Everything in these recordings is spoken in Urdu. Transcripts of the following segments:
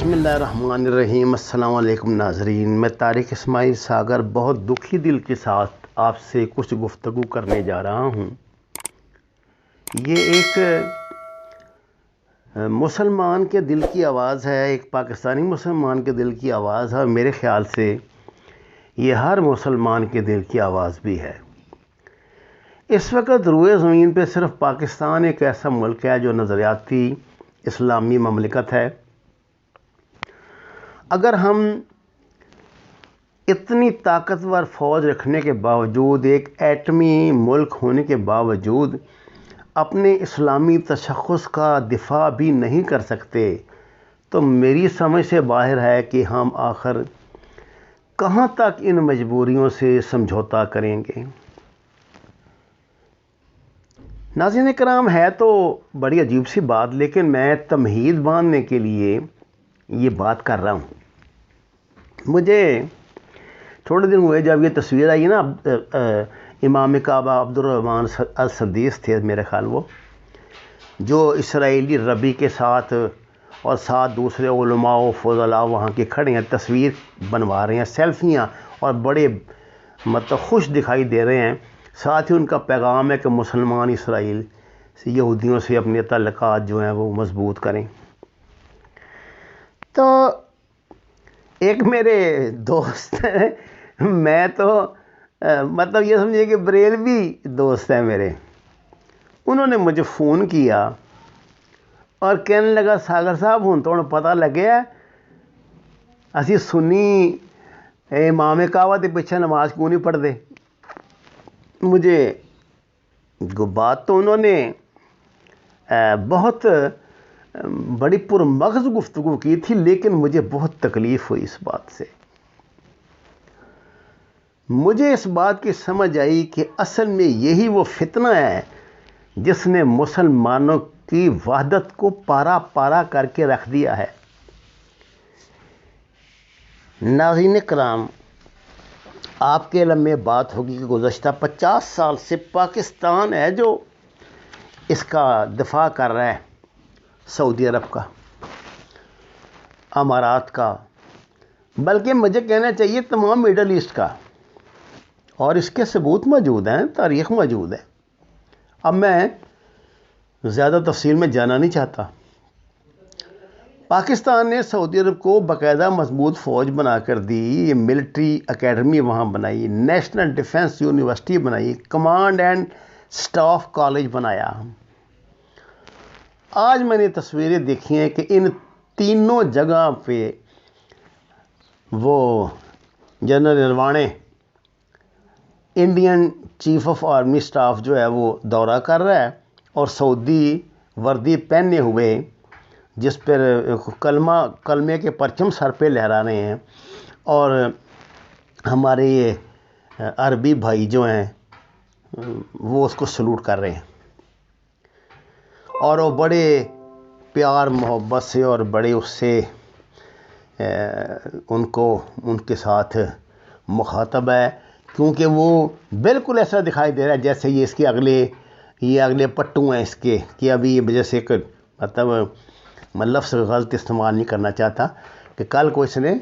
بسم اللہ الرحمن الرحیم۔ السلام علیکم ناظرین، میں طارق اسماعیل ساگر بہت دکھی دل کے ساتھ آپ سے کچھ گفتگو کرنے جا رہا ہوں۔ یہ ایک مسلمان کے دل کی آواز ہے، ایک پاکستانی مسلمان کے دل کی آواز ہے، اور میرے خیال سے یہ ہر مسلمان کے دل کی آواز بھی ہے۔ اس وقت روئے زمین پہ صرف پاکستان ایک ایسا ملک ہے جو نظریاتی اسلامی مملکت ہے۔ اگر ہم اتنی طاقتور فوج رکھنے کے باوجود، ایک ایٹمی ملک ہونے کے باوجود اپنے اسلامی تشخص کا دفاع بھی نہیں کر سکتے، تو میری سمجھ سے باہر ہے کہ ہم آخر کہاں تک ان مجبوریوں سے سمجھوتا کریں گے۔ ناظرین کرام، ہے تو بڑی عجیب سی بات، لیکن میں تمہید باندھنے کے لیے یہ بات کر رہا ہوں۔ مجھے تھوڑے دن ہوئے جب یہ تصویر آئی نا، امام کعبہ عبدالرحمن السدیس تھے میرے خیال، وہ جو اسرائیلی ربی کے ساتھ اور ساتھ دوسرے علماء و فضلاء وہاں کے کھڑے ہیں، تصویر بنوا رہے ہیں، سیلفیاں، اور بڑے خوش دکھائی دے رہے ہیں۔ ساتھ ہی ان کا پیغام ہے کہ مسلمان اسرائیل سے، یہودیوں سے اپنے تعلقات جو ہیں وہ مضبوط کریں۔ تو ایک میرے دوست ہیں، میں تو یہ سمجھے کہ بریلوی دوست ہیں میرے، انہوں نے مجھے فون کیا اور کہنے لگا، ساگر صاحب ہوں تو پتہ لگے اسی سنی امام کعبہ کے پیچھے نماز کیوں نہیں پڑھتے۔ مجھے بات تو انہوں نے بہت بڑی پرمغز گفتگو کی تھی، لیکن مجھے بہت تکلیف ہوئی اس بات سے۔ مجھے اس بات کی سمجھ آئی کہ اصل میں یہی وہ فتنہ ہے جس نے مسلمانوں کی وحدت کو پارا پارا کر کے رکھ دیا ہے۔ ناظرین کرام، آپ کے علم میں بات ہوگی کہ گزشتہ 50 سال سے پاکستان ہے جو اس کا دفاع کر رہا ہے، سعودی عرب کا، امارات کا، بلکہ مجھے کہنا چاہیے تمام مڈل ایسٹ کا، اور اس کے ثبوت موجود ہیں، تاریخ موجود ہے۔ اب میں زیادہ تفصیل میں جانا نہیں چاہتا۔ پاکستان نے سعودی عرب کو باقاعدہ مضبوط فوج بنا کر دی، یہ ملٹری اکیڈمی وہاں بنائی، نیشنل ڈیفنس یونیورسٹی بنائی، کمانڈ اینڈ سٹاف کالج بنایا۔ آج میں نے تصویریں دیکھی ہیں کہ ان تینوں جگہ پہ وہ general Naravane, Indian chief of army staff جو ہے وہ دورہ کر رہا ہے، اور سعودی وردی پہنے ہوئے جس پر کلمے کے پرچم سر پہ لہرا رہے ہیں، اور ہمارے یہ عربی بھائی جو ہیں وہ اس کو سلوٹ کر رہے ہیں، اور وہ بڑے پیار محبت سے اور بڑے اس سے ان کے ساتھ مخاطب ہے، کیونکہ وہ بالکل ایسا دکھائی دے رہا ہے جیسے یہ اس کے اگلے پٹو ہیں اس کے، کہ ابھی یہ وجہ سے میں لفظ غلط استعمال نہیں کرنا چاہتا، کہ کل کو اس نے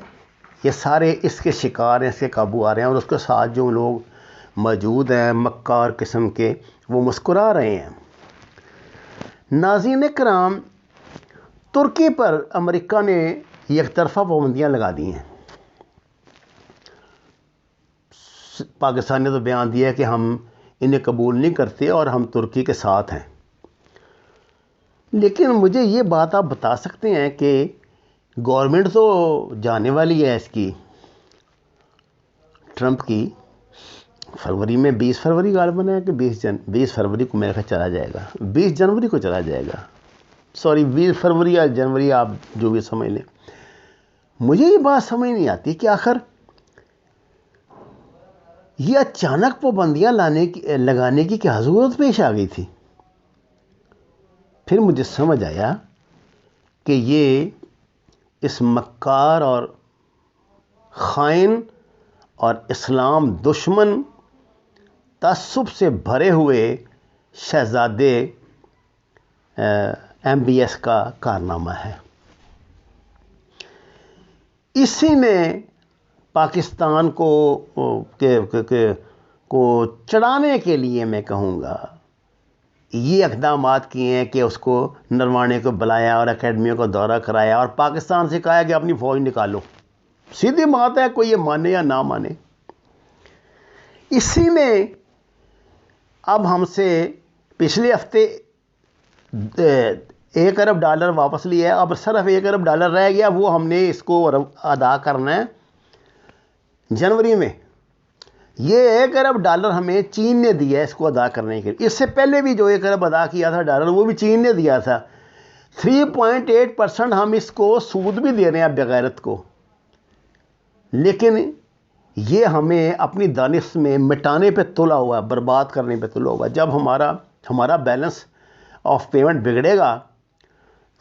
یہ سارے اس کے شکار ہیں، اس کے قابو آ رہے ہیں، اور اس کے ساتھ جو لوگ موجود ہیں مکار قسم کے، وہ مسکرا رہے ہیں۔ ناظرین کرام، ترکی پر امریکہ نے یک طرفہ پابندیاں لگا دی ہیں۔ پاکستان نے تو بیان دیا ہے کہ ہم انہیں قبول نہیں کرتے اور ہم ترکی کے ساتھ ہیں، لیکن مجھے یہ بات آپ بتا سکتے ہیں کہ گورنمنٹ تو جانے والی ہے اس کی، ٹرمپ کی، فروری میں 20 فروری غالباً ہے کہ 20 فروری کو میرے خیال چلا جائے گا، 20 جنوری کو چلا جائے گا، 20 فروری یا جنوری، آپ جو بھی سمجھ لیں۔ مجھے یہ بات سمجھ نہیں آتی کہ آخر یہ اچانک پابندیاں لگانے کی کیا ضرورت پیش آ گئی تھی۔ پھر مجھے سمجھ آیا کہ یہ اس مکار اور خائن اور اسلام دشمن تعصب سے بھرے ہوئے شہزادے MBS کا کارنامہ ہے۔ اسی نے پاکستان کو چڑھانے کے لیے میں کہوں گا یہ اقدامات کیے ہیں کہ اس کو نروانے کو بلایا اور اکیڈمیوں کو دورہ کرایا اور پاکستان سے کہا کہ اپنی فوج نکالو. سیدھی بات ہے، کوئی یہ مانے یا نہ مانے. اسی نے اب ہم سے پچھلے ہفتے $1 ارب واپس لیا ہے. اب صرف $1 ارب رہ گیا، وہ ہم نے اس کو ادا کرنا ہے جنوری میں. یہ $1 ارب ہمیں چین نے دیا ہے اس کو ادا کرنے کے لیے. اس سے پہلے بھی جو $1 ارب ادا کیا تھا ڈالر، وہ بھی چین نے دیا تھا. 3.8% ہم اس کو سود بھی دے رہے ہیں بغیرت کو، لیکن یہ ہمیں اپنی دانش میں مٹانے پہ تلا ہوا ہے، برباد کرنے پہ تلا ہوا ہے. جب ہمارا بیلنس آف پیمنٹ بگڑے گا،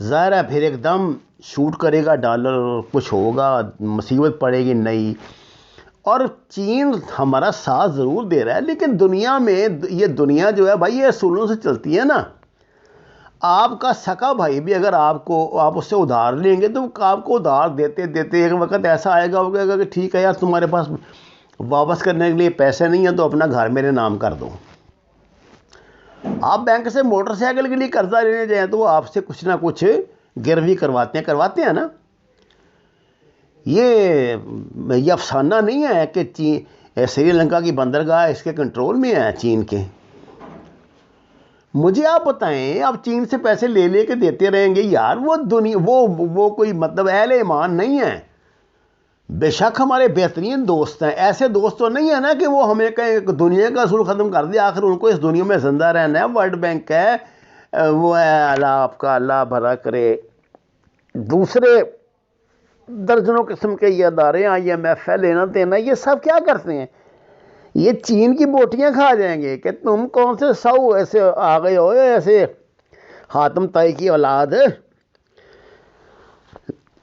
ظاہر ہے پھر ایک دم شوٹ کرے گا ڈالر، کچھ ہوگا، مصیبت پڑے گی نئی. اور چین ہمارا ساتھ ضرور دے رہا ہے، لیکن دنیا میں یہ دنیا جو ہے بھائی یہ اصولوں سے چلتی ہے نا. آپ کا سکا بھائی بھی اگر آپ اس سے ادھار لیں گے تو آپ کو ادھار دیتے دیتے ایک وقت ایسا آئے گا ہوگا کہ ٹھیک ہے یار تمہارے پاس واپس کرنے کے لیے پیسے نہیں ہیں تو اپنا گھر میرے نام کر دو. آپ بینک سے موٹر سائیکل کے لیے قرضہ لینے جائیں تو وہ آپ سے کچھ نہ کچھ گروی کرواتے ہیں نا. یہ افسانہ نہیں ہے کہ سری لنکا کی بندرگاہ اس کے کنٹرول میں ہے چین کے. مجھے آپ بتائیں، اب چین سے پیسے لے لے کے دیتے رہیں گے یار، وہ کوئی مطلب اہل ایمان نہیں ہے. بے شک ہمارے بہترین دوست ہیں، ایسے دوست تو نہیں ہے نا کہ وہ ہمیں کہیں دنیا کا اصول ختم کر دے. آخر ان کو اس دنیا میں زندہ رہنا ہے. ورلڈ بینک ہے، وہ ہے، اللہ بھلا کرے. دوسرے درجنوں قسم کے یہ ادارے، IMF ہے، لینا دینا، یہ سب کیا کرتے ہیں؟ یہ چین کی بوٹیاں کھا جائیں گے کہ تم کون سے سو ایسے آ گئے ہو، ایسے حاتم طائی کی اولاد.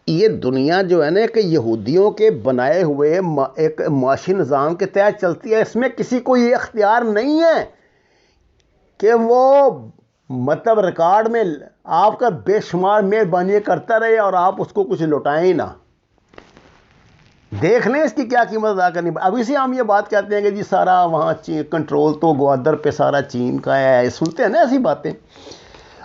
یہ دنیا جو ہے نا کہ یہودیوں کے بنائے ہوئے ایک معاشی نظام کے تحت چلتی ہے. اس میں کسی کو یہ اختیار نہیں ہے کہ وہ مطلب ریکارڈ میں آپ کا بے شمار مہربانی کرتا رہے اور آپ اس کو کچھ لوٹائیں ہی نہ. دیکھ لیں اس کی کیا قیمت ادا کرنی. ابھی سے ہم یہ بات کہتے ہیں کہ جی سارا وہاں کنٹرول تو گوادر پہ سارا چین کا ہے. سنتے ہیں نا ایسی باتیں.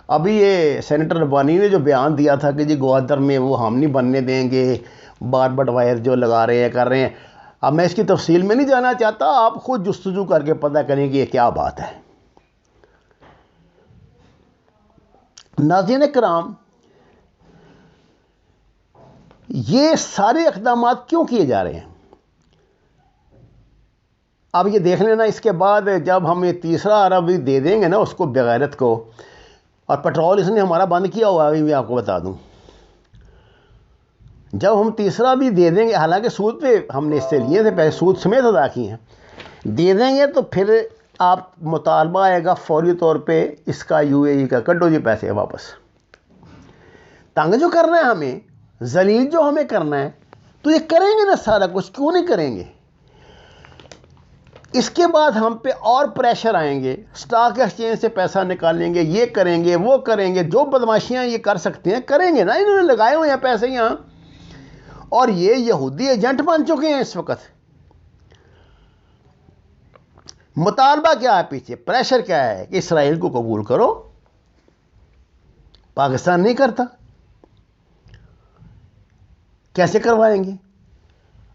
ابھی یہ سینیٹر ربانی نے جو بیان دیا تھا کہ جی گوادر میں وہ ہم نہیں بننے دیں گے، باربڈ وائر جو لگا رہے ہیں کر رہے ہیں. اب میں اس کی تفصیل میں نہیں جانا چاہتا، آپ خود جستجو کر کے پتہ کریں کہ یہ کیا بات ہے. ناظرین کرام، یہ سارے اقدامات کیوں کیے جا رہے ہیں؟ اب یہ دیکھ لینا، اس کے بعد جب ہم یہ $3 ارب دے دیں گے نا اس کو بغیرت کو، اور پیٹرول اس نے ہمارا بند کیا ہوا ہے، ابھی میں آپ کو بتا دوں. جب ہم تیسرا بھی دے دیں گے، حالانکہ سود پہ ہم نے اس سے لیے تھے پیسے، سود سمیت ادا کیے ہیں، دے دیں گے تو پھر آپ مطالبہ آئے گا فوری طور پہ اس کا UAE کا، کڈو جی پیسے واپس. تنگ جو کرنا ہے ہمیں، ذلیل جو ہمیں کرنا ہے، تو یہ کریں گے نا سارا کچھ، کیوں نہیں کریں گے؟ اس کے بعد ہم پہ اور پریشر آئیں گے، سٹاک ایکسچینج سے پیسہ نکالیں گے، یہ کریں گے، وہ کریں گے، جو بدماشیاں یہ کر سکتے ہیں کریں گے نا. انہوں نے لگائے ہوئے ہیں پیسے یہاں، اور یہ یہودی ایجنٹ بن چکے ہیں اس وقت. مطالبہ کیا ہے پیچھے؟ پریشر کیا ہے کہ اسرائیل کو قبول کرو. پاکستان نہیں کرتا، کیسے کروائیں گے؟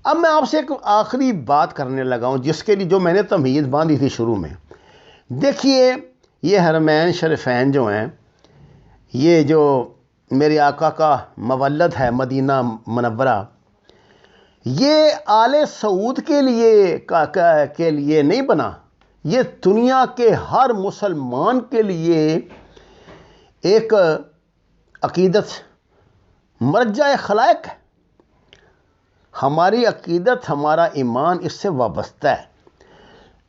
اب میں آپ سے ایک آخری بات کرنے لگا ہوں جس کے لیے جو میں نے تمہید باندھی تھی شروع میں. دیکھیے یہ حرمین شریفین جو ہیں، یہ جو میرے آقا کا مولد ہے مدینہ منورہ، یہ آل سعود کے لیے نہیں بنا، یہ دنیا کے ہر مسلمان کے لیے ایک عقیدت مرجع خلائق ہے. ہماری عقیدت، ہمارا ایمان اس سے وابستہ ہے.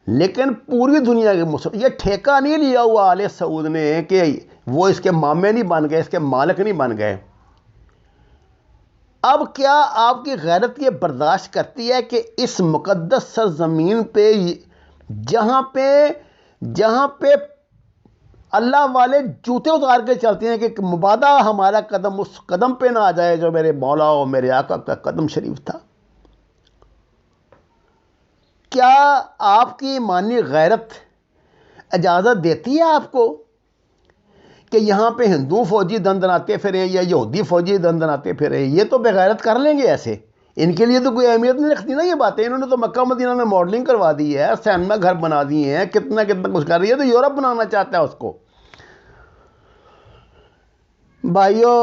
لیکن پوری دنیا کے مسلمان، یہ ٹھیکہ نہیں لیا ہوا آل سعود نے کہ وہ اس کے مامے نہیں بن گئے، اس کے مالک نہیں بن گئے. اب کیا آپ کی غیرت یہ برداشت کرتی ہے کہ اس مقدس سرزمین پہ جہاں پہ اللہ والے جوتے اتار کے چلتے ہیں کہ مبادا ہمارا قدم اس قدم پہ نہ آ جائے جو میرے مولا اور میرے آقا کا قدم شریف تھا۔ کیا آپ کی ایمانی غیرت اجازت دیتی ہے آپ کو کہ یہاں پہ ہندو فوجی دندناتے پھریں یا یہودی فوجی دندناتے پھریں؟ یہ تو بغیرت کر لیں گے ایسے، ان کے لیے تو کوئی اہمیت نہیں رکھتی نا یہ باتیں۔ انہوں نے تو مکہ مدینہ میں ماڈلنگ کروا دی ہے، سینما گھر بنا دیے ہیں، کتنا کتنا کچھ کر رہی ہے، تو یورپ بنانا چاہتا ہے اس کو۔ بھائیو،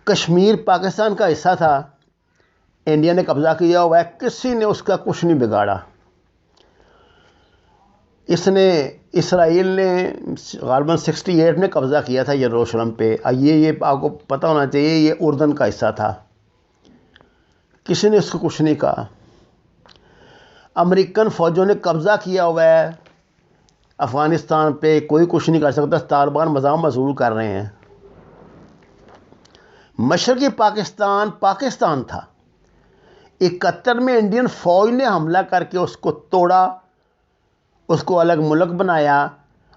کشمیر پاکستان کا حصہ تھا، انڈیا نے قبضہ کیا ہوا ہے، کسی نے اس کا کچھ نہیں بگاڑا۔ اسرائیل نے غالباً 68 میں قبضہ کیا تھا یروشلم پہ۔ یہ آپ کو پتہ ہونا چاہیے یہ اردن کا حصہ تھا، کسی نے اس کو کچھ نہیں کہا۔ امریکن فوجوں نے قبضہ کیا ہوا ہے افغانستان پہ، کوئی کچھ نہیں کر سکتا، طالبان مزاح مزدور کر رہے ہیں۔ مشرقی پاکستان تھا، 71 میں انڈین فوج نے حملہ کر کے اس کو توڑا، اس کو الگ ملک بنایا،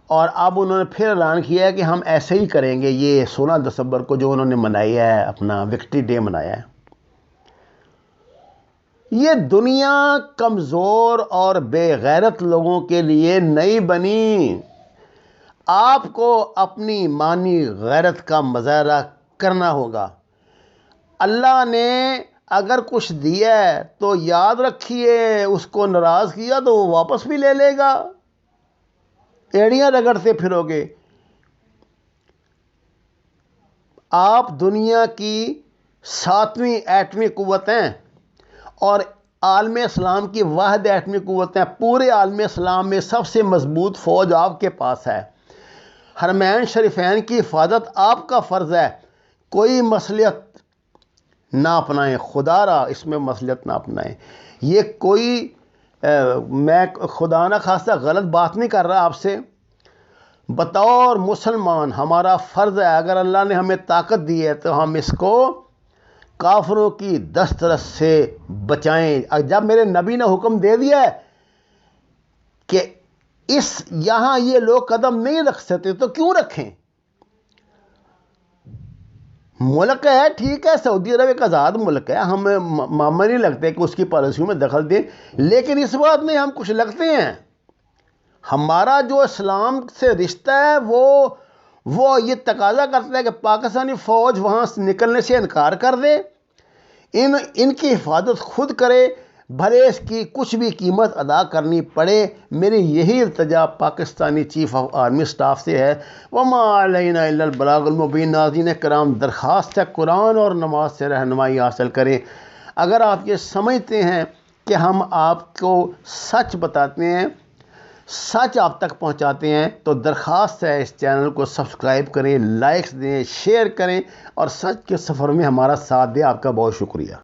اور اب انہوں نے پھر اعلان کیا ہے کہ ہم ایسے ہی کریں گے۔ یہ 16 دسمبر کو جو انہوں نے منایا ہے، اپنا وکٹری ڈے منایا ہے۔ یہ دنیا کمزور اور بے غیرت لوگوں کے لیے نہیں بنی۔ آپ کو اپنی ایمانی غیرت کا مظاہرہ کرنا ہوگا۔ اللہ نے اگر کچھ دیا ہے تو یاد رکھیے، اس کو ناراض کیا تو وہ واپس بھی لے لے گا، ایڑیاں رگڑتے پھرو گے۔ آپ دنیا کی 7ویں ایٹمی قوت ہیں اور عالم اسلام کی واحد ایٹمی قوت ہیں۔ پورے عالم اسلام میں سب سے مضبوط فوج آپ کے پاس ہے۔ حرمین شریفین کی حفاظت آپ کا فرض ہے۔ کوئی مصلحت نہ اپنائیں، خدا را اس میں مصلحت نہ اپنائیں۔ یہ کوئی میں خدا نہ خواستہ غلط بات نہیں کر رہا آپ سے۔ بطور مسلمان ہمارا فرض ہے، اگر اللہ نے ہمیں طاقت دی ہے تو ہم اس کو کافروں کی دسترس سے بچائیں۔ جب میرے نبی نے حکم دے دیا ہے کہ یہاں یہ لوگ قدم نہیں رکھ سکتے تو کیوں رکھیں؟ ملک ہے، ٹھیک ہے، سعودی عرب ایک آزاد ملک ہے، ہمیں معمر نہیں لگتے کہ اس کی پالیسیوں میں دخل دیں، لیکن اس بات میں ہم کچھ لگتے ہیں۔ ہمارا جو اسلام سے رشتہ ہے وہ یہ تقاضا کرتا ہے کہ پاکستانی فوج وہاں سے نکلنے سے انکار کر دے، ان کی حفاظت خود کرے، بھلے اس کی کچھ بھی قیمت ادا کرنی پڑے۔ میری یہی التجا Pakistani chief of army staff سے ہے۔ وما علینا الا البلاغ المبین۔ ناظرین کرام، درخواست ہے قرآن اور نماز سے رہنمائی حاصل کریں۔ اگر آپ یہ سمجھتے ہیں کہ ہم آپ کو سچ بتاتے ہیں، سچ آپ تک پہنچاتے ہیں، تو درخواست ہے اس چینل کو سبسکرائب کریں، لائکس دیں، شیئر کریں، اور سچ کے سفر میں ہمارا ساتھ دیں۔ آپ کا بہت شکریہ۔